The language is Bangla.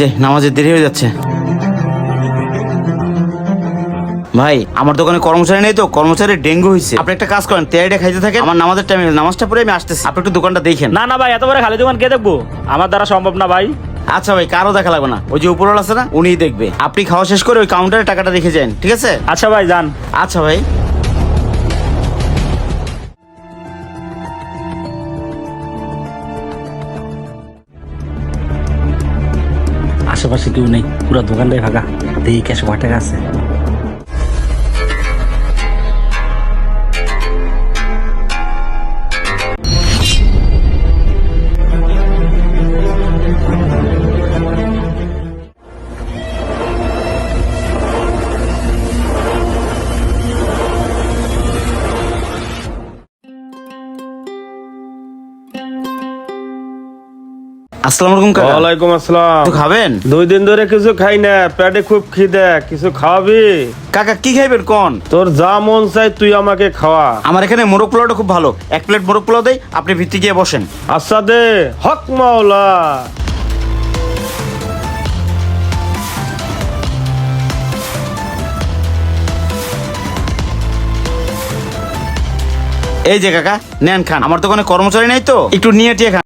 যে নামাজের দেরি হয়ে যাচ্ছে। ভাই আমার দোকানে কর্মচারী নেই তো, কর্মচারী ডেঙ্গু হয়েছে। আপনি একটা কাজ করেন, তেয়ারিটা খাইতে থাকেন, আমার নামাজের টাইমে নামাজটা পড়ে আমি আসতেছি, আপনি একটু দোকানটা দেখেন। না না ভাই, এত বড় খালি দোকান কে দেখবো? আমার দ্বারা সম্ভব না ভাই। আচ্ছা ভাই, কারো দেখা লাগবে না, ওই যে উপরওয়ালা আছে না, উনিই দেখবে। আপনি খাওয়া শেষ করে ওই কাউন্টারে টাকাটা রেখে যান, ঠিক আছে? আচ্ছা ভাই, যান। আচ্ছা ভাই। আশেপাশে কেউ নেই, পুরো দোকানটাই ফাঁকা। দেখি ক্যাশ টাকা আছে। আসসালামু আলাইকুম কাকা। ওয়ালাইকুম আসসালাম। কিছু খাবেন? 2 দিন ধরে কিছু খাই না, পেটে খুব খিদে, কিছু খাওয়াবি? কাকা কি খাইবেন কোন? তোর যা মন চাই তুই আমাকে খাওয়া। আমার এখানে মোরগ পোলাওটা খুব ভালো, 1 প্লেট মোরগ পোলাও দেই, আপনি ভিতরে গিয়ে বসেন। আচ্ছা দে, হক মাওলা। এই যে কাকা নেন খান, আমার দোকানে কর্মচারী নেই তো, একটু নিয়ে টিয়ে খান।